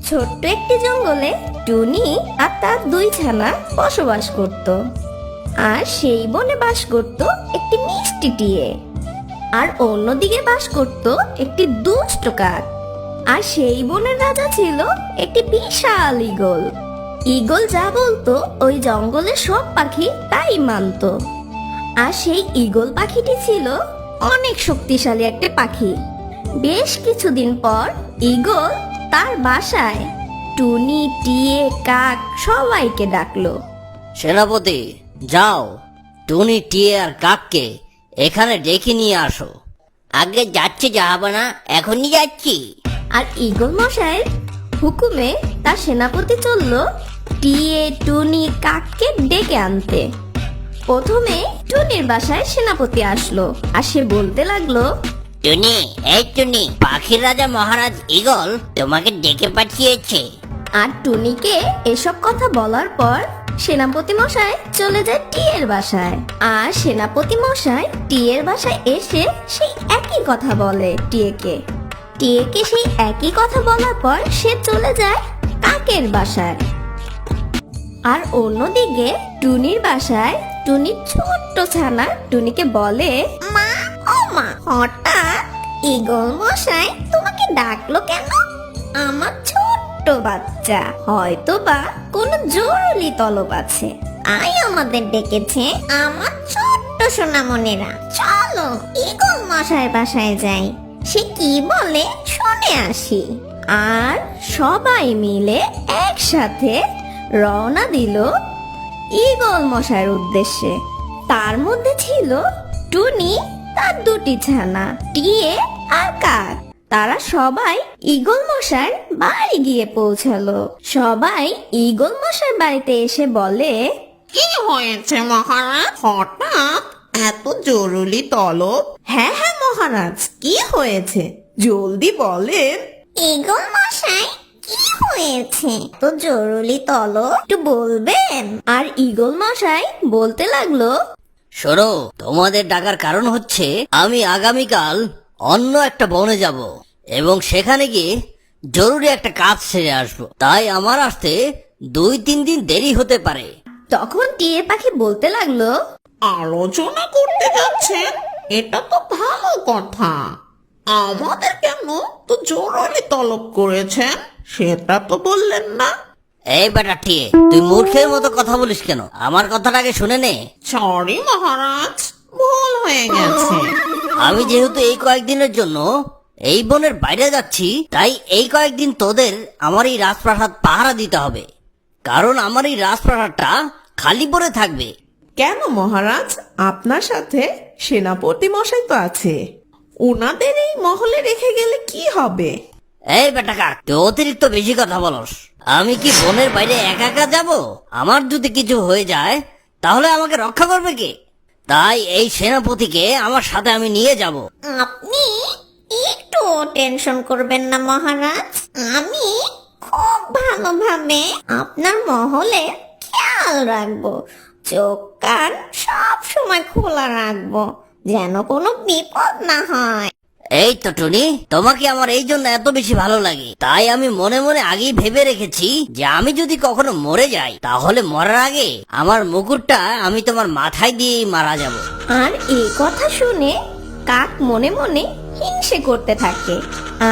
ছোট্ট একটি জঙ্গলে টুনি আর তার দুই ছানা বসবাস করত। আর সেই বনে বাস করত একটি মিষ্টি টিয়ে, আর অন্যদিকে বাস করত একটি দুষ্ট কাক। আর সেই বনের রাজা ছিল একটি বিশাল ঈগল। ঈগল যা বলতো ওই জঙ্গলের সব পাখি তাই মানতো। আর সেই ঈগল পাখিটি ছিল অনেক শক্তিশালী একটা পাখি। বেশ কিছুদিন পর ঈগল তার বাসায় টুনি, টিয়ে, কাক সবাইকে ডাকলো। সেনাপতি, যাও টুনি, টিয়ে আর কাককে এখানে ডেকে নিয়ে আসো। আগে যাচ্ছি জাহাপানা, এখনই যাচ্ছি। আর ঈগল মশাইয়ের হুকুমে তার সেনাপতি চলল টিয়ে, টুনি, কাককে ডেকে আনতে। প্রথমে টুনির বাসায় সেনাপতি আসলো, আর সে বলতে লাগলো, টুনি, এই টুনি, পাখির রাজা মহারাজ ঈগল তোমাকে ডেকে পাঠিয়েছে। আর টুনিকে এসব কথা বলার পর সেনাপতি মশাই চলে যায় টিয়ের বাসায়। আর সেনাপতি মশাই টিয়ের বাসায় এসে সেই একই কথা বলে টিয়েকে। টিয়েকে সেই একই কথা বলার পর সে চলে যায় কাকের বাসায়। আর অন্যদিকে টুনির বাসায় টুনির ছোট্ট ছানা টুনিকে বলে, মা, ও মা, হঠাৎ ঈগল মশাই তোমাকে ডাকলো কেন? আমার ছোট্ট বাচ্চা, হয়তো বা কোনো জরুরি তলব আছে, তাই আমাদের ডেকেছে। আমার ছোট্ট সোনামণিরা, চলো ঈগল মশাইয়ের বাসায় যাই, সে কি বলে শুনে আসি। আর সবাই মিলে একসাথে রওনা দিল ঈগল মশাইয়ের উদ্দেশ্যে। তার মধ্যে ছিল টুনি, তার দুটি ছানা, টিয়ে আর কাক। তারা সবাই ঈগল মশাইয়ের বাড়ি গিয়ে পৌঁছালো। সবাই ঈগল মশাইয়ের বাড়িতে এসে বলে, কি হয়েছে মহারাজ, হঠাৎ এত জরুরি তলব? হ্যাঁ হ্যাঁ মহারাজ, কি হয়েছে জলদি বলেন। ঈগল মশাই, কি হয়েছে? তো জরুরি তলব একটু বলবেন? আর ঈগল মশাই বলতে লাগলো, শোনো, তোমাদের ডাকার কারণ হচ্ছে আমি আগামীকাল অন্য একটা বনে যাব এবং সেখানে গিয়ে জরুরি একটা কাজ সেরে আসবো। তাই আমার আসতে 2-3 দিন দেরি হতে পারে। তখন টিয়ে পাখি বলতে লাগলো, আলোচনা করতে যাচ্ছেন, এটা তো ভালো কথা। আমাদের কেন তো জরুরি তলব করেছেন সেটা তো বললেন না। এই বেটা টিয়ে, তুই মূর্খের মতো কথা বলিস কেন? আমার কথাটা আগে শুনে নে। সরি মহারাজ, ভুল হয়ে গেছে। আমি যেহেতু এই কয়েকদিনের জন্য এই বনের বাইরে যাচ্ছি, তাই এই কয়েকদিন তোদের আমার এই রাজপ্রাসাদ পাহারা দিতে হবে, কারণ আমার এই রাজপ্রাসাদটা খালি পড়ে থাকবে। কেন মহারাজ, আপনার সাথে সেনাপতি মশাই তো আছে, ওনাদের এই মহলে রেখে গেলে কি হবে? এই বেটা কাক, তুই অতিরিক্ত বেশি কথা বলস। আমি কি বনের বাইরে একা একা যাব? আমার যদি কিছু হয়ে যায় তাহলে আমাকে রক্ষা করবে কে? তাই এই সেনাপতিকে আমার সাথে আমি নিয়ে যাব। আপনি একটু টেনশন করবেন না মহারাজ, আমি খুব ভালোভাবে আপনার মহলে খেয়াল রাখবো। চোখ কান সব সময় খোলা রাখবো, যেন কোনো বিপদ না হয়। এই তো টুনি, তোমাকে আমার এই জন্য এত বেশি ভালো লাগে, তাই আমি মনে মনে আগেই ভেবে রেখেছি যে আমি যদি কখনো মরে যাই তাহলে মরার আগে আমার মুকুটটা আমি তোমার মাথায় দিয়েই মারা যাব। আর এই কথা শুনে কাক মনে মনে হিংসে করতে থাকে,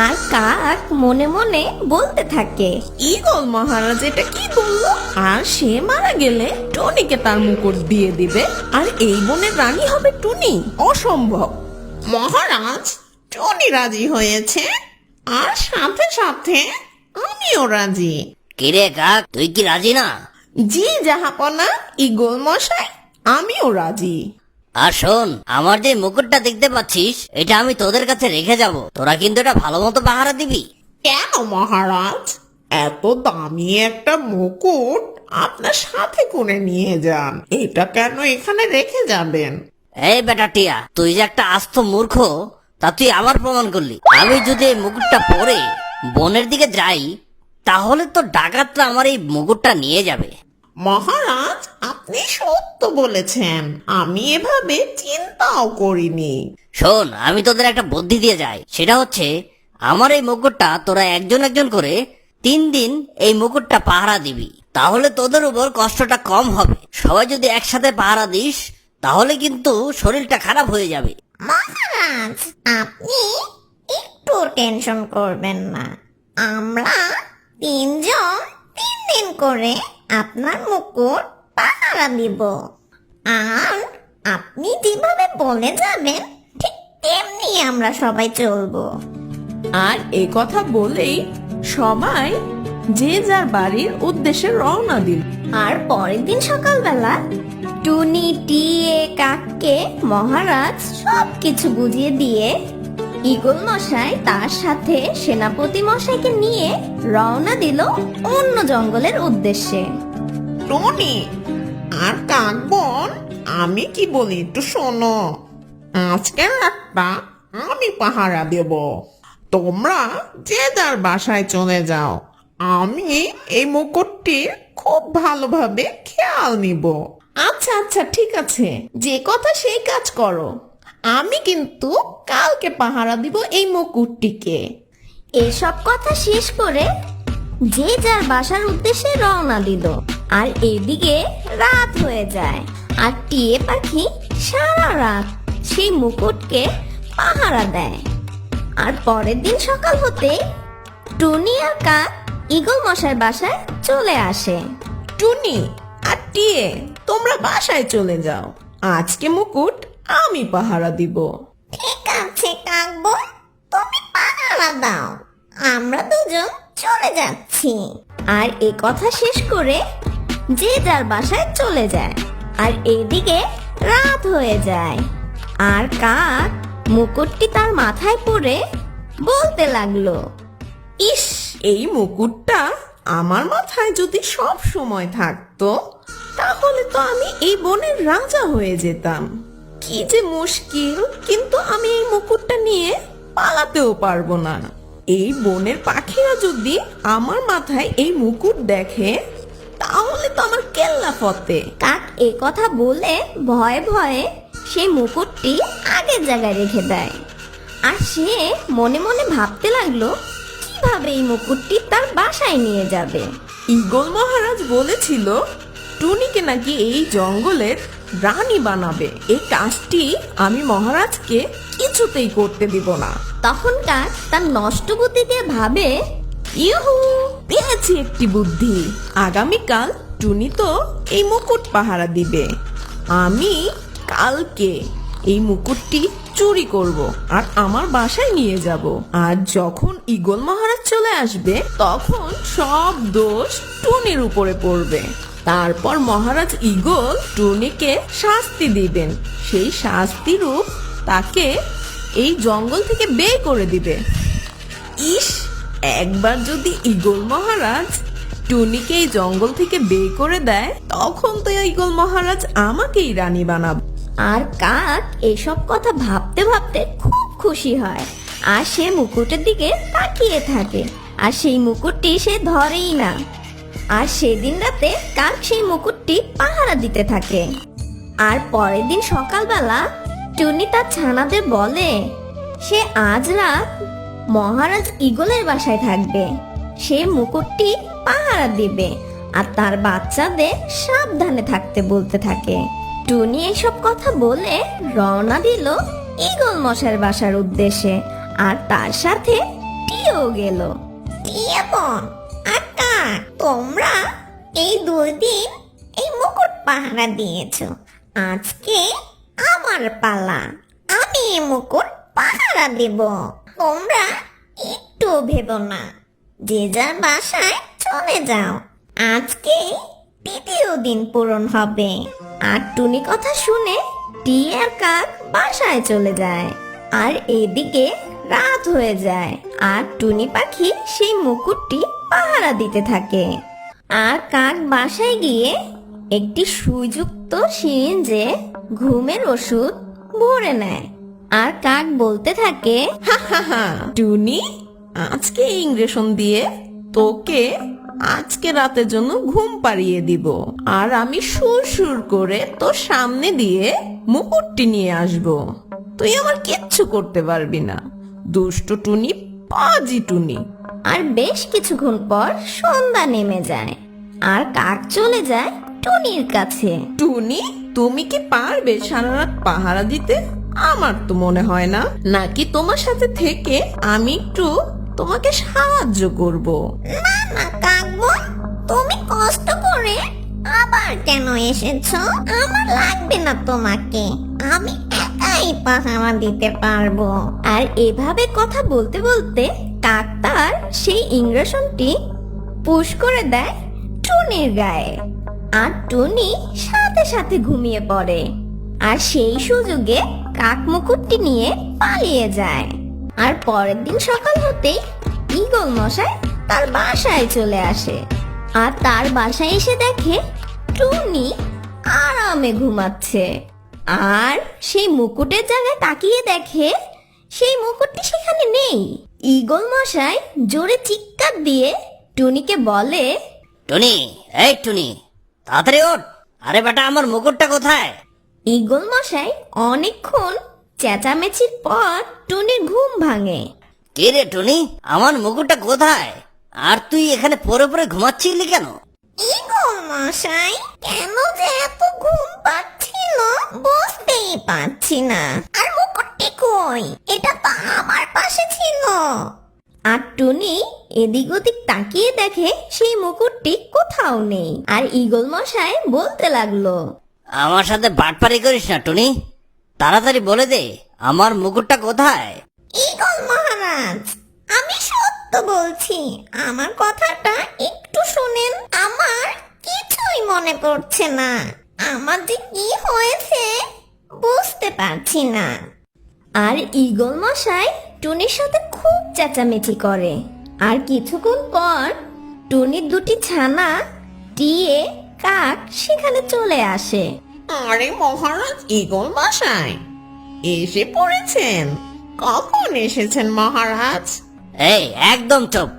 আর কাক মনে মনে বলতে থাকে, ঈগল মহারাজ এটা কি বললো? আর সে মারা গেলে টুনিকে তার মুকুট দিয়ে দিবে, আর এই বনের রানী হবে টুনি? অসম্ভব। মহারাজ, টুনি রাজি হয়েছে, আর সাথে সাথে আমিও রাজি। কিরে কাক, তুই কি রাজি না? জি জাহাপনা, ঈগল মশাই, আমিও রাজি। আর শোন, আমার যে মুকুটটা দেখতে পাচ্ছিস, এটা আমি তোদের কাছে রেখে যাব। তোরা কিন্তু এটা ভালো মতো পাহারা দিবি। কেন মহারাজ, এত দামি একটা মুকুট আপনার সাথে করে নিয়ে যান, এটা কেন এখানে রেখে যাবেন? এই বেটা টিয়া, তুই যে একটা আস্ত মূর্খ তা তুই আবার প্রমাণ করলি। আমি যদি এই মুকুটটা পরে বনের দিকে যাই তাহলে তো ডাকাতরা আমার এই মুকুটটা নিয়ে যাবে। মহারাজ, আপনি সত্য বলেছেন, আমি এভাবে চিন্তাও করিনি। শোন, আমি তোদের একটা বুদ্ধি দিয়ে যাই, সেটা হচ্ছে আমার এই মুকুটটা তোরা একজন একজন করে 3 দিন এই মুকুটটা পাহারা দিবি, তাহলে তোদের উপর কষ্টটা কম হবে। সবাই যদি একসাথে পাহারা দিস তাহলে কিন্তু শরীরটা খারাপ হয়ে যাবে। মহারাজ, আপনি একটু টেনশন করবেন না। আমরা 3 জন 3 দিন করে আপনার মুকুট পাহারা দিব। আর আপনি যেভাবে বলে যাবেন ঠিক তেমনি আমরা সবাই চলবো। আর এ কথা বলেই সবাই যে যার বাড়ির উদ্দেশ্যে রওনা দিল। আর পরের দিন সকালবেলা টুনি, টিয়ে, কাককে মহারাজ সবকিছু বুঝিয়ে দিয়ে ঈগল মশাই তার সাথে সেনাপতি মশাইকে নিয়ে রওনা দিল অন্য জঙ্গলের উদ্দেশ্যে। টনি আর কাকবন, আমি কি বলি একটু শোনো। আজকে রাতটা আমি পাহারা দেব, তোমরা যে যার বাসায় চলে যাও। আমি এই মুকুটটির খুব ভালোভাবে খেয়াল নিব। আচ্ছা আচ্ছা, ঠিক আছে, যে কথা সেই কাজ করো। আমি কিন্তু কালকে পাহারা দিব এই মুকুটটিকে। এসব কথা শেষ করে যে যার বাসার উদ্দেশ্যে রওনা দিল। আর এদিকে রাত হয়ে যায়, আর টিয়ে পাখি সারা রাত সেই মুকুটকে পাহারা দেয়। আর পরের দিন সকাল হতে টুনি আর কাক ঈগল মশাইয়ের বাসায় চলে আসে। টুনি আর টিয়ে, তোমরা বাসায় চলে যাও, আজকে মুকুট আমি পাহারা দিব। ঠিক আছে কাকবো, তুমি পাহারা দাও, আমরা দুজন চলে যাচ্ছি। আর এ কথা শেষ করে যে যার বাসায় চলে যায়। আর এদিকে রাত হয়ে যায়, আর কাক মুকুটটি তার মাথায় পড়ে বলতে লাগলো, ইস, এই মুকুটটা আমার মাথায় যদি সব সময় থাকতো তাহলে তো আমি এই বনের রাজা হয়ে যেতাম। কি যে মুশকিল, কিন্তু আমি এই মুকুটটা নিয়ে পালাতেও পারবো না। এই বনের পাখিরা যদি আমার মাথায় এই মুকুট দেখে তাহলে তো আমার কেল্লা ফতে। কাক এ কথা বলে ভয়ে ভয়ে সেই মুকুটটি আগের জায়গায় রেখে দেয়। আর সে মনে মনে ভাবতে লাগলো কিভাবে এই মুকুটটি তার বাসায় নিয়ে যাবে। ঈগল মহারাজ বলেছিল টুনিকে নাকি এই জঙ্গলের রানী বানাবে। এই কাজটি আমি মহারাজকে কিছুতেই করতে দিব না। তখন কাক তার নষ্ট বুদ্ধি দিয়ে ভাবে, ইহু, পেয়েছি একটি বুদ্ধি। আগামীকাল টুনি তো এই মুকুট পাহারা দিবে, আমি কালকে এই মুকুটটি চুরি করব আর আমার বাসায় নিয়ে যাব। আর যখন ঈগল মহারাজ চলে আসবে তখন সব দোষ টুনির উপরে পড়বে। তারপর মহারাজ ঈগল টুনিকে শাস্তি দিবেন, সেই শাস্তি রূপ তাকে এই জঙ্গল থেকে বের করে দিবে। ইস, একবার যদি ঈগল মহারাজ টুনিকে এই জঙ্গল থেকে বের করে দেয় তখন তো ঈগল মহারাজ আমাকেই রানী বানাবে। আর কাক এসব কথা ভাবতে ভাবতে খুব খুশি হয়। আর সে মুকুটের দিকে তাকিয়ে থাকে, আর সেই মুকুটটি সে ধরেই না। আর সেদিন রাতে কাক সেই মুকুটটি পাহারা দিতে থাকে। আর পরের দিন সকালবেলা টুনি তার ছানাদের বলে সে আজ রাত মহারাজ ঈগলের বাসায় থাকবে, সে মুকুটটি পাহারা দিবে আর তার বাচ্চাদের সাবধানে থাকতে বলতে থাকে। টুনি এসব কথা বলে রওনা দিল ঈগল মশাইয়ের বাসার উদ্দেশ্যে, আর তার সাথে টিও গেল। টিয়া বোন আর কাক, তোমরা এই 2 দিন এই মুকুট পাহারা দিয়েছো, আজকে আমার পালা, আমি এই মুকুট পাহারা দেব। তোমরা একটু ভেবো না, যে যার বাসায় চলে যাও, আজকে 3য় দিন পূরণ হবে। আর টুনি কথা শুনে টিয়া আর কাক বাসায় চলে যায়। আর এদিকে রাত হয়ে যায়, আর টুনি পাখি সেই মুকুটটি পাহারা দিতে থাকে। আর কাক বাসায় গিয়ে একটি সুইযুক্ত সিরিঞ্জে ঘুমের ওষুধ ভরে নেয়। আর কাক বলতে থাকে, টুনি, আজকে ইংরেশন দিয়ে তোকে আজকে রাতের জন্য ঘুম পাড়িয়ে দিব, আর আমি সুর সুর করে তোর সামনে দিয়ে মুকুটটি নিয়ে আসব। তুই আমার কিচ্ছু করতে পারবি না, দুষ্ট টুনি, পাজি টুনি। আর বেশ কিছুক্ষণ পর সন্ধ্যা নেমে যায় আর কাক চলে যায় টুনির কাছে। টুনি, তুমি কি পারবে সারা রাত পাহারা দিতে? আমার তো মনে হয় না। নাকি তোমার সাথে থেকে আমি একটু তোমাকে সাহায্য করব? না না কাকবন, তুমি কষ্ট করে আবার কেন এসেছো? আমার লাগবে না তোমাকে, আমি একাই পাহারা দিতে পারবো। আর এভাবে কথা বলতে বলতে কাক তার সেই ইংরেশনটি পুশ করে দেয় টুনির গায়ে আর টুনি সাথে সাথে ঘুমিয়ে পড়ে। আর সেই সুযোগে কাক মুকুটটি নিয়ে পালিয়ে যায়। আর পরের দিন সকাল হতেই ঈগল মশাই তার বাসায় চলে আসে আর তার বাসায় এসে দেখে টুনি আরামে ঘুমাচ্ছে। আর সেই মুকুটের জায়গায় তাকিয়ে দেখে সেই মুকুটটি সেখানে নেই। ঈগল মশাই জোরে চিৎকার দিয়ে টুনিকে বলে, টুনি, এই টুনি, তাড়াতাড়ি ওঠ। আরে বেটা, আমার মুকুটটা কোথায়? ঈগল মশাই অনেকক্ষণ চেঁচামেচির পর টুনির ঘুম ভাঙে। কে রে টুনি, আমার মুকুটটা কোথায়? আর তুই এখানে পড়ে পড়ে ঘুমাচ্ছিলি কেন? ঈগল মশাই, কেন যে এত ঘুম পাচ্ছিল বুঝতেই পারছি না। আর মুকুটটি কই? এটা তো আমার পাশে ছিল। আর টুনি এদিক ওদিক তাকিয়ে দেখে সেই মুকুটটি কোথাও নেই। আর ঈগল মশাই বলতে লাগলো, আমার সাথে বাটপারি করিস না টুনি, তাড়াতাড়ি বলে দে আমার মুকুটটা কোথায়? ঈগল মহারাজ, আমি সত্য বলছি, আমার কথাটা একটু শুনেন। আমার কিছুই মনে পড়ছে না। আমার যে কি হয়েছে বুঝতে পারছি না। আর ঈগল মশাই টুনির সাথে খুব চেঁচামেচি করে। আর কিছুক্ষণ পর টুনির দুটি ছানা টিয়ে কাক সেখানে চলে আসে। আরে মহারাজ, ঈগল মশাই এসে পড়েছেন। কখন এসেছেন মহারাজ? এই একদম চুপ,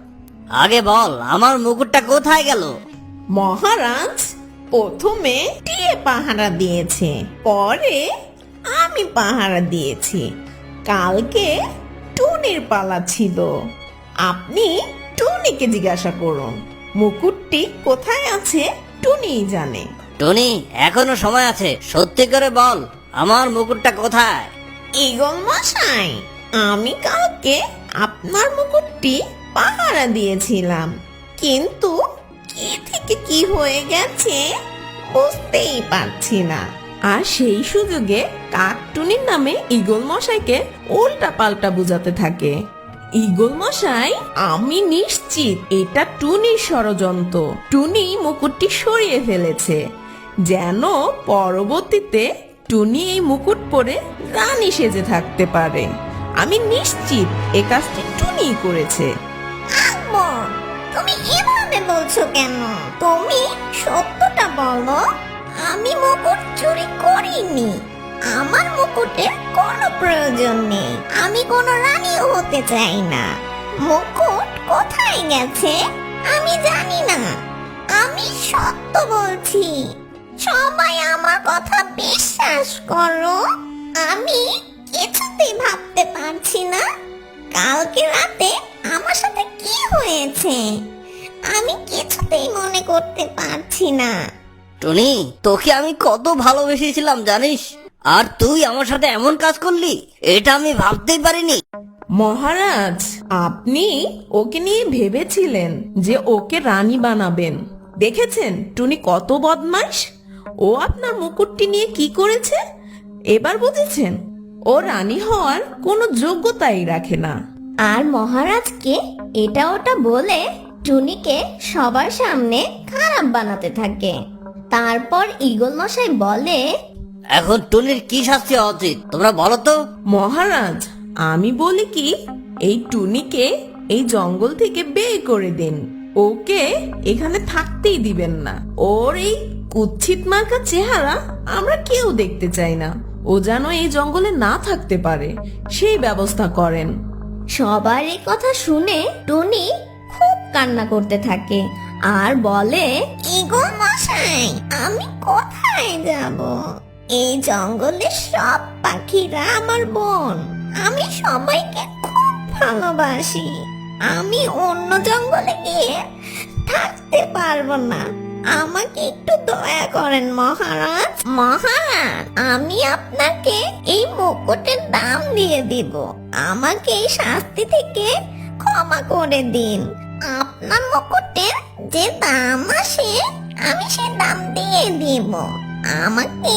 আগে বল আমার মুকুটটা কোথায় গেল? মহারাজ প্রথমে টিয়ে পাহারা দিয়েছে, পরে আমি পাহারা দিয়েছি। কালকে টুনির পালা ছিল। আপনি টুনিকে জিজ্ঞাসা করুন, মুকুটটি কোথায় আছে টুনিই জানে। টুনি, এখনো সময় আছে, সত্যি করে বল আমার মুকুটটা কোথায়? ঈগল মশাই, আমি কালকে আপনার মুকুটটি পাহারা দিয়েছিলাম, কিন্তু কি থেকে কি হয়ে গেছে বুঝতেই পারছি না। আর সেই সুযোগে কাক টুনির নামে ঈগল মশাইকে উল্টা পাল্টা বুঝাতে থাকে। ঈগল মশাই, আমি নিশ্চিত এটা টুনির ষড়যন্ত্র। টুনি মুকুটটি সরিয়ে ফেলেছে যেন পরবর্তীতে টুনি এই মুকুট পরে রানী সেজে থাকতে পারে। আমি নিশ্চিত এ কাজটি টুনি করেছে। আকবর, তুমি এভাবে বলছো কেন? তুমি সত্যটা বলো। আমি মুকুট চুরি করিনি। আমার মুকুটের কোনো প্রয়োজন নেই। আমি কোনো রানীও হতে চাই না। মুকুট কোথায় গেছে আমি জানি না। আমি সত্য বলছি, সবাই আমার কথা বিশ্বাস করো। আমি কিছুতেই ভাবতে পারছি না কালকে রাতে আমার সাথে কি হয়েছে। আমি কিছুতেই মনে করতে পারছি না। টুনি, তোকে আমি কত ভালোবেসেছিলাম জানিস, আর তুই আমার সাথে এমন কাজ করলি, এটা আমি ভাবতেই পারিনি। মহারাজ, আপনি ওকে নিয়ে ভেবেছিলেন যে ওকে রানী বানাবেন। দেখেছেন টুনি কত বদমাইশ। ও আপনার মুকুটটি নিয়ে কি করেছে এবার বুঝেছেন? ও রানী হওয়ার কোনো যোগ্যতাই রাখে না। আর মহারাজকে এটা ওটা বলে টুনিকে সবার সামনে খারাপ বানাতে থাকে। তারপর ঈগল মশাই বলে, এখন টুনির কি শাস্তি হওয়া উচিত তোমরা বলো তো? মহারাজ, আমি বলি কি, এই টুনিকে এই জঙ্গল থেকে বের করে দিন। ওকে এখানে থাকতেই দিবেন না। ওর এই কুৎসিত মার্কা চেহারা আমরা কেউ দেখতে চাই না। ও যেন এই জঙ্গলে না থাকতে পারে সেই ব্যবস্থা করেন। সবার এই কথা শুনে টুনি খুব কান্না করতে থাকে আর বলে, ঈগল মশাই, আমি কোথায় যাব? এই জঙ্গলের সব পাখিরা আমার বোন। আমি সবাইকে খুব ভালোবাসি। আমি অন্য জঙ্গলে গিয়ে থাকতে পারবো না। আমাকে একটু দয়া করেন মহারাজ। মহারাজ, আমি আপনাকে এই মুকুটের দাম দিয়ে দিব। আমাকে এই শাস্তি থেকে ক্ষমা করে দিন। আপনার মুকুটের যে দাম আসে আমি সে দাম দিয়ে দিব। আমাকে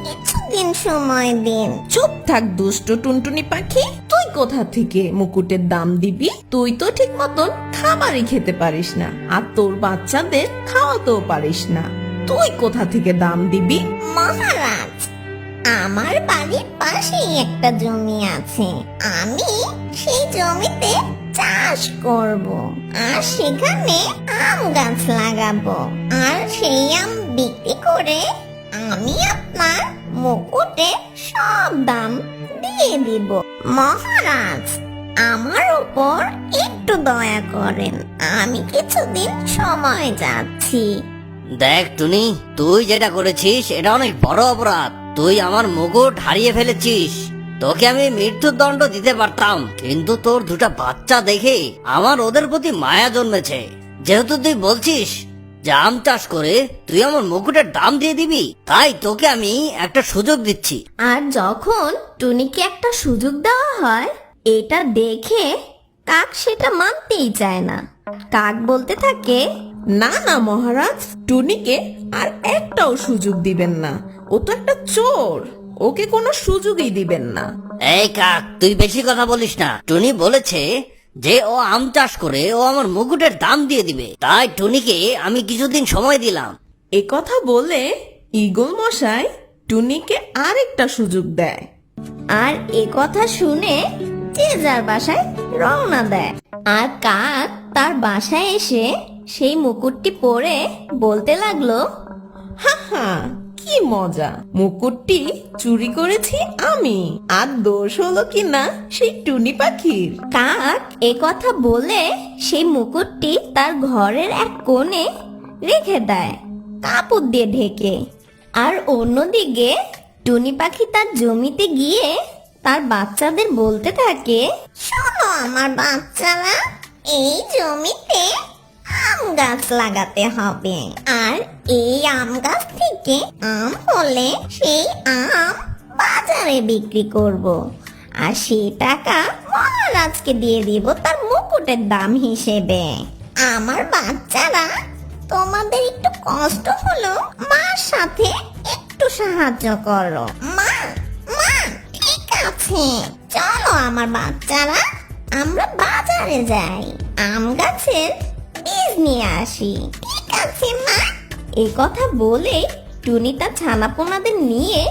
কিছুদিন সময় দিন। চুপ থাক দুষ্ট টুনটুনি পাখি, তুই কোথা থেকে মুকুটের দাম দিবি? তুই তো ঠিক মতন খাবারই খেতে পারিস না, আর তোর বাচ্চাদের খাওয়াতেও পারিস না। তুই কোথা থেকে দাম দিবি? মহারাজ, আমার বাড়ির পাশেই একটা জমি আছে। আমি সেই জমিতে চাষ করব আর সেখানে আম গাছ লাগাবো, আর সেই আম বিক্রি করে আমি আপনার মুকুটে সব দাম দিয়ে দিব। মহারাজ, আমার উপর একটু দয়া করেন, আমি কিছুদিন সময় যাচ্ছি। দেখ টুনি, তুই যেটা করেছিস এটা অনেক বড় অপরাধ। তুই আমার মুকুট হারিয়ে ফেলেছিস। তোকে আমি মৃত্যুর দণ্ড দিতে পারতাম, কিন্তু তোর দুটা বাচ্চা দেখে আমার ওদের প্রতি মায়া জন্মেছে। যেহেতু তুই বলছিস যে আম চাষ করে তুই আমার মুকুটের দাম দিয়ে দিবি, তাই তোকে আমি একটা সুযোগ দিচ্ছি। আর যখন টুনিকে একটা সুযোগ দেওয়া হয়, এটা দেখে কাক সেটা মানতেই চায় না। কাক বলতে থাকে, না না মহারাজ, টুনিকে আর একটাও সুযোগ দিবেন না। ও তো একটা চোর, ওকে কোনো সুযোগই দিবেন না। এই কাক, তুই বেশি কথা বলিস না। টুনি বলেছে যে ও আম চাষ করে ও আমার মুকুটের দাম দিয়ে দিবে, তাই টুনিকে আমি কিছুদিন সময় দিলাম। এ কথা বলে ঈগল মশাই টুনিকে আরেকটা সুযোগ দেয়। আর এ কথা শুনে যে যার বাসায় রওনা দেয়। আর কাক তার বাসায় এসে সেই মুকুটটি পরে বলতে লাগলো, হা হা, কি মজা! মুকুটটি চুরি করেছি আমি, আর দোষ হলো কিনা সেই টুনি পাখির। কাক এ কথা বলে সেই মুকুটটি তার ঘরের এক কোণে রেখে দেয়, কাপড় দিয়ে ঢেকে। আর অন্যদিকে টুনি পাখি তার জমিতে গিয়ে তার বাচ্চাদের বলতে থাকে, শোনো আমার বাচ্চারা, এই জমিতে আম গাছ লাগাতে হবে, আর এই আম গাছ থেকে আম হলে সেই আম বাজারে বিক্রি করব, আর সেই টাকা মহারাজকে দিয়ে দিব তার মুকুটের দাম হিসেবে। আমার বাচ্চারা, তোমাদের একটু কষ্ট হলো মার সাথে একটু সাহায্য করো। মা, মা, ঠিক আছে, চলো আমার বাচ্চারা, আমরা বাজারে যাই, আম গাছের বীজ নিয়ে আসি। ঠিক আছে মা। এই কথা বলে টুনি তার ছানাপোনাদের নিয়ে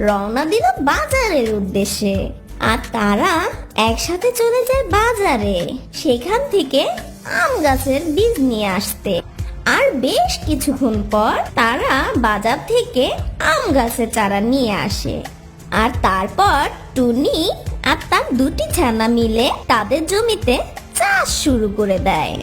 রওনা দিল বাজারের উদ্দেশ্যে। আর তারা একসাথে চলে যায় বাজারে, সেখান থেকে আম গাছের বীজ নিয়ে আসতে। আর বেশ কিছুক্ষণ পর তারা বাজার থেকে আম গাছের চারা নিয়ে আসে। আর তারপর টুনি আর তার দুটি ছানা মিলে তাদের জমিতে চাষ শুরু করে দেয়।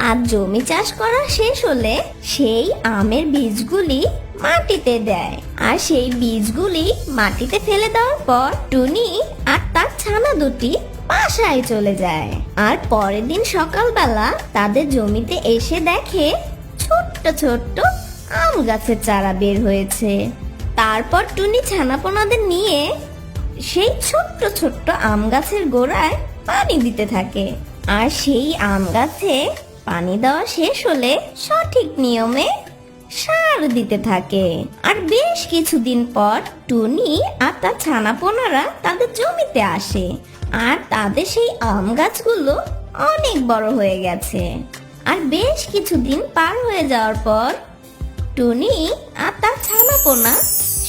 আর জমি চাষ করা শেষ হলে সেই আমের বীজগুলি মাটিতে দেয়। আর সেই বীজগুলি মাটিতে ফেলে দেওয়ার পর টুনি আর তার ছানা দুটি বাসায় চলে যায়। আর পরের দিন সকালবেলা তাদের জমিতে এসে দেখে ছোট্ট ছোট্ট আম গাছের চারা বের হয়েছে। তারপর টুনি ছানাপোনাদের নিয়ে সেই ছোট্ট ছোট্ট আম গাছের গোড়ায় পানি দিতে থাকে। আর সেই আম গাছে পানি দেওয়া শেষ হলে সঠিক নিয়মে সার দিতে থাকে। আর বেশ কিছুদিন পর টুনি আর তার ছানাপোনারা তাদের জমিতে আসে। আর তাদের সেই আম গাছগুলো অনেক বড় হয়ে গেছে। আর বেশ কিছুদিন পার হয়ে যাওয়ার পর টুনি আর তার ছানাপোনা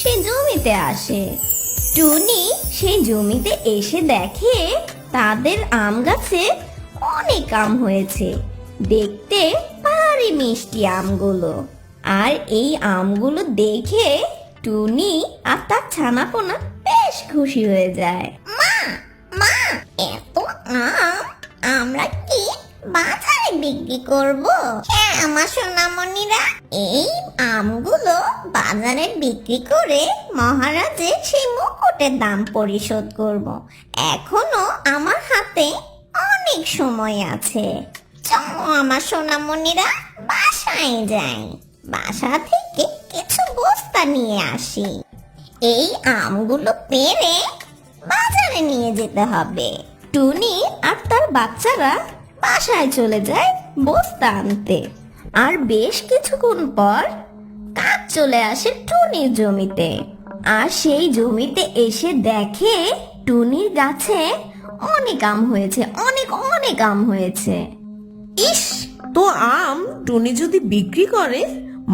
সেই জমিতে আসে। টুনি সেই জমিতে এসে দেখে তাদের আম গাছে অনেক আম হয়েছে, দেখতে ভারী মিষ্টি আমগুলো। আর এই আমগুলো দেখে টুনি আর তার ছানাপোনা বেশ খুশি হয়ে যায়। মা, মা, এত আম আমরা কি বাজারে বিক্রি করব? হ্যাঁ আমার সোনামণিরা, এই আমগুলো বাজারে বিক্রি করে মহারাজের সেই মুকুটের দাম পরিশোধ করব। এখনো আমার হাতে অনেক সময় আছে। চলো আমার সোনামণিরা বাসায় যাই, বাসা থেকে কিছু বস্তা নিয়ে আসি। এই আমগুলো পেড়ে বাজারে নিয়ে যেতে হবে। টুনি আর তার বাচ্চারা বাসায় চলে যায় বস্তা আনতে। আর বেশ কিছুক্ষণ পর কাক চলে আসে টুনির জমিতে। আর সেই জমিতে এসে দেখে টুনির গাছে অনেক আম হয়েছে, অনেক অনেক আম হয়েছে। ইস, তো আম টুনি যদি বিক্রি করে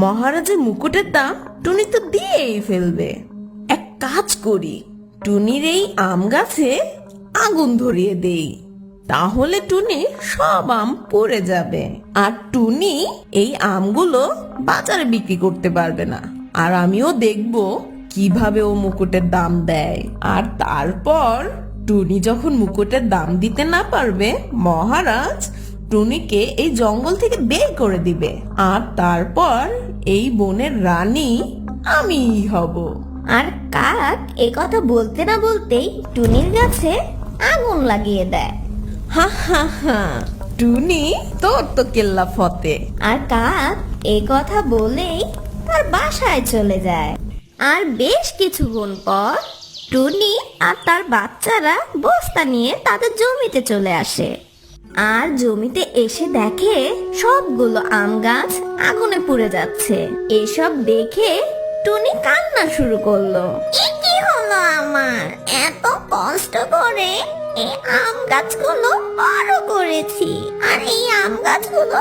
মহারাজের মুকুটের দাম টুনি তো দিয়েই ফেলবে। এক কাজ করি, টুনির এই আম গাছে আগুন ধরিয়ে দেই, তাহলে টুনি সব আম পড়ে যাবে আর টুনি এই আমগুলো বাজারে বিক্রি করতে পারবে না। আর আমিও দেখব কিভাবে ও মুকুটের দাম দেয়। আর তারপর টুনি যখন মুকুটের দাম দিতে না পারবে, মহারাজ টুনিকে এই জঙ্গল থেকে বের করে দিবে। আর তারপর এই বনের রানী আমিই হব। আর কাক এ কথা বলতে না বলতেই টুনির গাছে আগুন লাগিয়ে দেয়। হা হা হা, টুনি তোর তো কেল্লা ফতে। আর কাক এ কথা বলেই তার বাসায় চলে যায়। আর বেশ কিছুক্ষণ পর টুনি আর তার বাচ্চারা বস্তা নিয়ে তাদের জমিতে চলে আসে। আর জমিতে এসে দেখে সবগুলো আম গাছ আগুনে পুড়ে যাচ্ছে। এসব দেখে টুনি কান্না শুরু করলো। এ কি হলো আমার? এত কষ্ট করে এই আম গাছগুলো বড় করেছি, আর এই আম গাছগুলো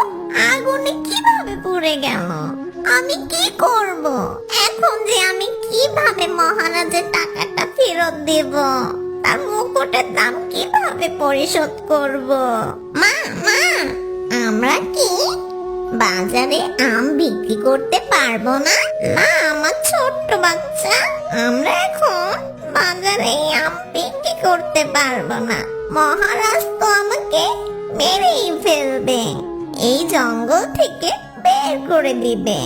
আগুনে কিভাবে পুড়ে গেল? আমি কি করব এখন? যে আমি কিভাবে মহারাজের টাকাটা ফেরত দেব? তার মুকুটের দাম কিভাবে পরিশোধ করব? মা মা, আমরা কি বাজারে আম বিক্রি করতে পারবো না? না আমার ছোট্ট বাচ্চা, আমরা এখন বাজারে এই আম বিক্রি করতে পারবো না। মহারাজ তো আমাকে মেরেই ফেলবে, এই জঙ্গল থেকে বের করে দিবে।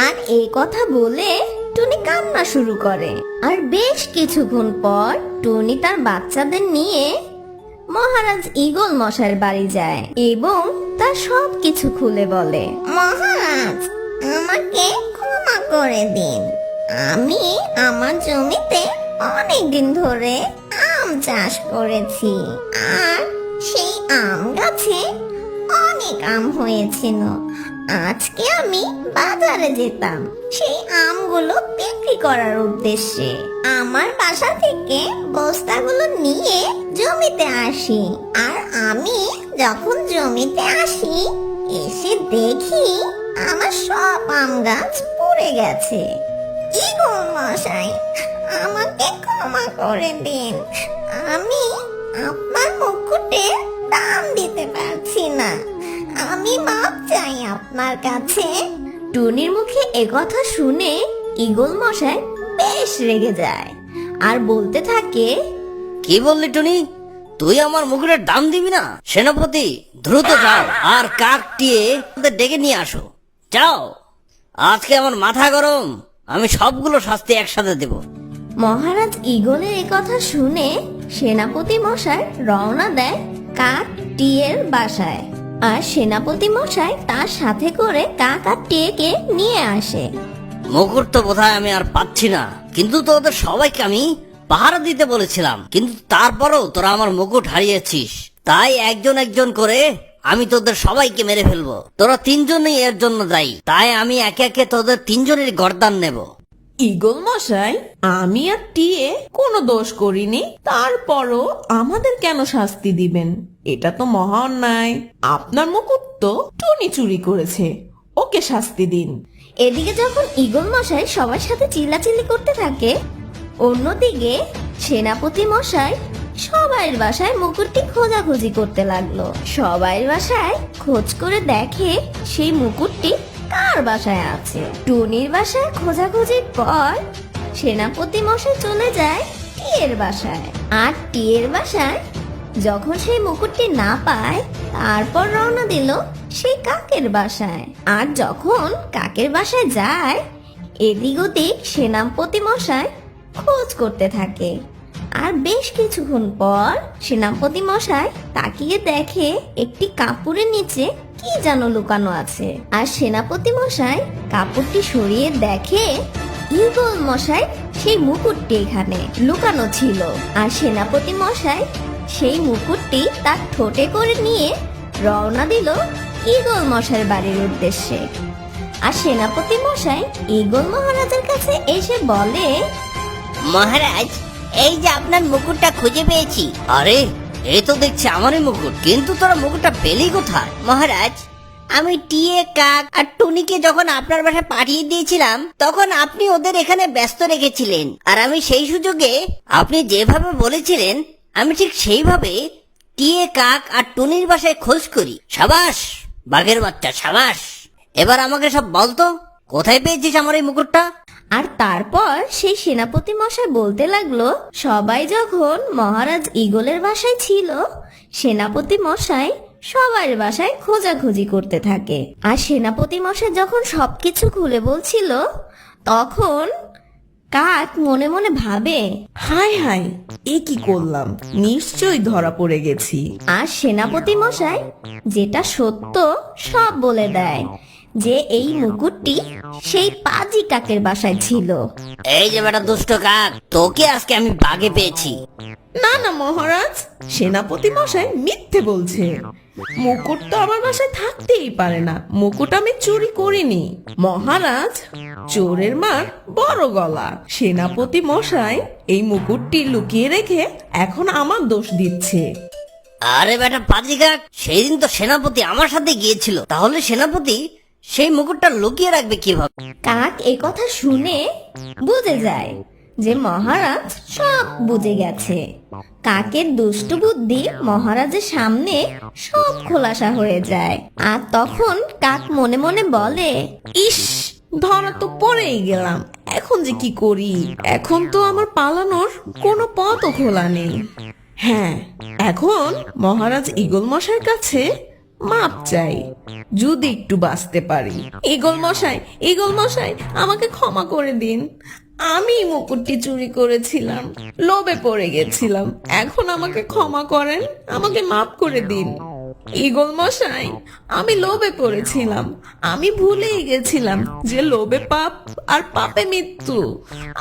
আর এই কথা বলে টুনি কান্না শুরু করে। আর বেশ কিছুক্ষণ পর টুনি তার বাচ্চাদের নিয়ে মহারাজ ঈগল মশাইয়ের বাড়ি যায় এবং তার সব কিছু খুলে বলে। মহারাজ, আমাকে ক্ষমা করে দিন। আমি আমার জমিতে অনেক দিন ধরে আম চাষ করেছি, আর সেই আম গাছে অনেক আম হয়েছিল। আজকে আমি বাজারে যেতাম সেই আমগুলো বিক্রি করার উদ্দেশ্যে। আমার বাসা থেকে বস্তাগুলো নিয়ে জমিতে আসি। আর আমি যখন জমিতে আসি, এসে দেখি আমার সব আম গাছ পড়ে গেছে। ঈগল মশাই, আমাকে ক্ষমা করে দিন। আমি আপনার মুকুটের দাম দিতে পারছি না। আমি মাপ চাই আপনার কাছে। টুনির মুখে একথা শুনে ঈগল মশাই বেশ রেগে যায় আর বলতে থাকে, কি বললি টুনি? তুই আমার মুকুটের দাম দিবি না? সেনাপতি, দ্রুত যাও আর কাকটিয়ে ডেকে নিয়ে আসো। যাও, আজকে আমার মাথা গরম, আমি সবগুলো শাস্তি একসাথে দেব। মহারাজ ঈগলের একথা শুনে সেনাপতি মশাই রওনা দেয় কাক টিয়ের বাসায়। আর সেনাপতি মশাই তার সাথে করে কাক আর টিয়েকে নিয়ে আসে। মুকুট তো বোধহয় আমি আর পাচ্ছি না, কিন্তু তোদের সবাইকে আমি পাহারা দিতে বলেছিলাম, কিন্তু তারপরেও তোরা আমার মুকুট হারিয়েছিস। তাই একজন একজন করে আমি তোদের সবাইকে মেরে ফেলবো। তোরা তিনজনই এর জন্য দায়ী, তাই আমি একে একে তোদের তিনজনের গর্দান নেব। ঈগল মশাই, আমি আর টিয়ে কোনো দোষ করিনি, তারপরও আমাদের কেন শাস্তি দিবেন? এটা তো মহা অন্যায়। আপনার মুকুট তো টুনি চুরি করেছে, ওকে শাস্তি দিন। এদিকে যখন ঈগল মশাই সবার সাথে চিল্লাচিল্লি করতে থাকে, অন্যদিকে সেনাপতি মশাই সবাইয়ের বাসায় মুকুটটি খোঁজাখুঁজি করতে লাগলো। সবাইয়ের বাসায় খোঁজ করে দেখে সেই মুকুটটি কার বাসায় আছে। টুনির বাসায় খোঁজাখুঁজির পর সেনাপতি মশাই চলে যায় টিয়ের বাসায়। আর টিয়ের বাসায় যখন সেই মুকুটটি না পায়, তারপর রওনা দিল সেই কাকের বাসায়। আর যখন কাকের বাসায় যায়, এদিক ওদিক সেনাপতি মশাই খোঁজ করতে থাকে। আর বেশ কিছুক্ষণ পর সেনাপতি মশাই তাকিয়ে দেখে একটি কাপড়ের নিচে কি যেন লুকানো আছে। আর সেনাপতি মশাই কাপড়টি সরিয়ে দেখে ঈগল মশাই সেই মুকুটটি এখানে লুকানো ছিল। আর সেনাপতি মশাই সেই মুকুটটি তার ঠোঁটে করে নিয়ে রওনা দিল ঈগল মশাইয়ের বাড়ির উদ্দেশ্যে। আর সেনাপতি মশাই ঈগল মহারাজের কাছে এসে বলে, মহারাজ, এই যে আপনার মুকুটটা খুঁজে পেয়েছি। আরে, এই তো দেখছি আমারই মুকুট, কিন্তু তোরা মুকুটটা পেলি কোথায়? মহারাজ, আমি টিয়ে, কাক আর টুনিকে যখন আপনার বাসায় পাঠিয়ে দিয়েছিলাম তখন আপনি ওদের এখানে ব্যস্ত রেখেছিলেন, আর আমি সেই সুযোগে আপনি যেভাবে বলেছিলেন আমি ঠিক সেইভাবে টিয়ে, কাক আর টুনির বাসায় খোঁজ করি। সাবাস বাঘের বাচ্চা, সাবাস। এবার আমাকে সব বলতো, কোথায় পেয়েছিস আমার এই মুকুটটা? আর তারপর সেই সেনাপতি মশাই বলতে লাগলো, সবাই যখন মহারাজ ঈগলের বাসায় ছিল, সেনাপতি মশাই সবার বাসায় খোঁজাখুঁজি করতে থাকে। আর সেনাপতি মশাই যখন সবকিছু খুলে বলছিল, তখন কাক মনে মনে ভাবে, হায় হায়, এ কি করলাম, নিশ্চয়ই ধরা পড়ে গেছি। আর সেনাপতি মশাই যেটা সত্য সব বলে দেয়, যে এই মুকুটটি সেই পাজি কাকের বাসায় ছিল। এই যে বেটা দুষ্ট কাক, তোকে আজকে আমি বাগে পেয়েছি। না না মহারাজ, সেনাপতি মশাই মিথ্যে বলছে। মুকুট তো আমার বাসায় থাকতেই পারে না, মুকুট আমি চুরি করিনি। মহারাজ, চোরের মার বড় গলা। সেনাপতি মশাই এই মুকুটটি লুকিয়ে রেখে এখন আমার দোষ দিচ্ছে। আরে বেটা পাজি কাক, সেই দিন তো সেনাপতি আমার সাথে গিয়েছিল, তাহলে সেনাপতি সেই মুকুটটা লুকিয়ে রাখবে কিভাবে? কাক এ কথা শুনে বুঝে যায় যে মহারাজ সব বুঝে গেছে। কাকের দুষ্ট বুদ্ধি মহারাজের সামনে সব খোলাসা হয়ে যায়। আর তখন কাক মনে মনে বলে, ইস, ধরা তো পড়েই গেলাম, এখন যে কি করি? এখন তো আমার পালানোর কোনো পথও খোলা নেই। হ্যাঁ, এখন মহারাজ ঈগল মশাইয়ের কাছে মাপ চাই, যদি একটু বাঁচতে পারি। ঈগল মশাই, ঈগল মশাই, আমাকে ক্ষমা করে দিন। আমি মুকুটটি চুরি করেছিলাম, লোভে পড়ে গেছিলাম। এখন আমাকে ক্ষমা করেন, আমাকে মাফ করে দিন। ঈগল মশাই, আমি লোভে পড়েছিলাম, আমি ভুলেই গেছিলাম যে লোভে পাপ আর পাপে মৃত্যু।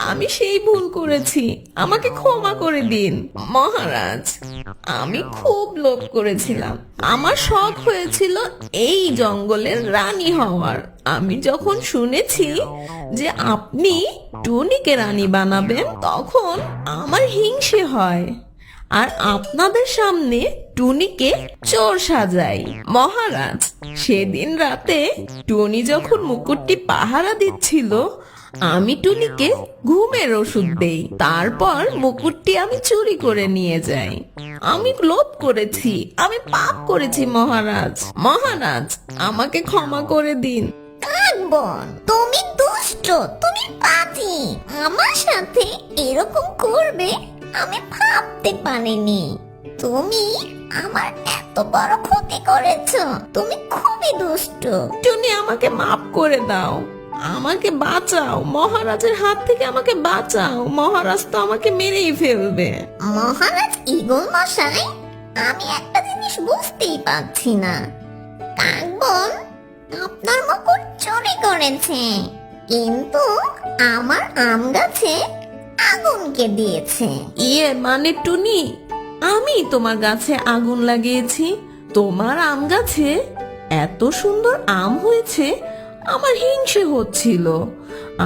আমি সেই ভুল করেছি, আমাকে ক্ষমা করে দিন। মহারাজ, আমি খুব লোভ করেছিলাম, আমার শখ হয়েছিল এই জঙ্গলের রানী হওয়ার। আমি যখন শুনেছি যে আপনি টুনিকে রানী বানাবেন, তখন আমার হিংসে হয়, আর আপনাদের সামনে টুনিকে চোর সাজাই। মহারাজ, সেদিন রাতে টুনি যখন মুকুটটি পাহারা দিচ্ছিল, আমি টুনিকে ঘুমের ওষুধ দেই, তারপর মুকুটটি আমি চুরি করে নিয়ে যাই। আমি লোভ করেছি, আমি পাপ করেছি মহারাজ। মহারাজ, আমাকে ক্ষমা করে দিন। কাকবন, তুমি দুষ্ট, তুমি পাজি। আমার সাথে এরকম করবে আমি ভাবতে পারিনি। তুমি আমার এত বড় ক্ষতি করেছো, তুমি খুবই দুষ্ট। টুনি, আমাকে মাফ করে দাও, আমাকে বাঁচাও, মহারাজের হাত থেকে আমাকে বাঁচাও। মহারাজ তো আমাকে মেরেই ফেলবে। মহারাজ ঈগল মশাই, আমি একটা জিনিস বুঝতেই পারছি না। কাকবন আপনার মুকুট চুরি করেছে, কিন্তু আমার আম গাছে আগুনকে দিয়েছে। ইয়ে মানে টুনি, আমি তোমার গাছে আগুন লাগিয়েছি, তোমার আম গাছে এত সুন্দর আম হয়েছে, আমার হিংসে হচ্ছিল,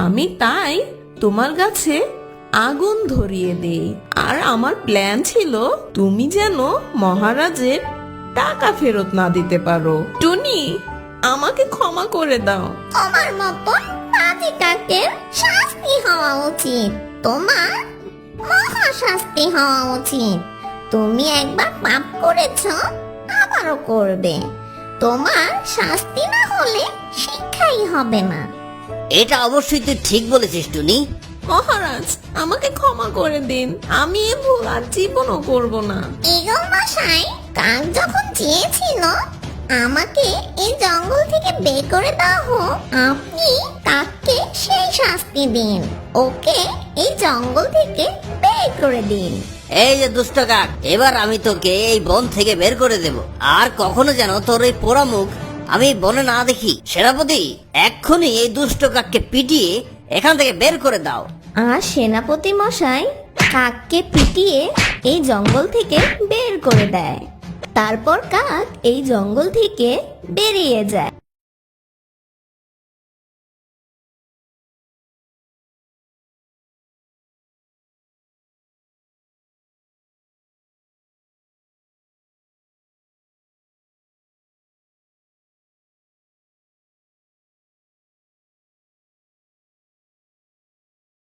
আমি তাই তোমার গাছে আগুন ধরিয়ে দেই। আর আমার প্ল্যান ছিল তুমি যেন মহারাজের টাকা ফেরত না দিতে পারো। টুনি, আমাকে ক্ষমা করে দাও। তোমার মতন পাজি কাকের শাস্তি হওয়া উচিত, তোমার মহা শাস্তি হওয়া উচিত। তুমি একবার পাপ করেছো, আবারও করবে। তোমার শাস্তি না হলে শিক্ষাই হবে না। এটা অবশ্যই তুই ঠিক বলেছিস টুনি। মহারাজ, আমাকে ক্ষমা করে দিন, আমি এ ভুল আর জীবনও করব না। ঈগল মশাই, কাক যখন চেয়েছিল আমাকে এই জঙ্গল থেকে বের করে দেওয়া হোক, আপনি কাককে সেই শাস্তি দিন, ওকে এই জঙ্গল থেকে বের বের করে দিন। এই যে দুষ্ট কাক, এবার আমি তোকে এই বন থেকে বের করে দেব, আর কখনো যেন তোর এই পোড়া মুখ আমি বনে না দেখি। সেনাপতি, এক্ষুনি এই দুষ্ট কাককে পিটিয়ে এখান থেকে বের করে দাও। আর সেনাপতি মশাই কাককে পিটিয়ে এই জঙ্গল থেকে বের করে দেয়। তারপর কাক এই জঙ্গল থেকে বেরিয়ে যায়।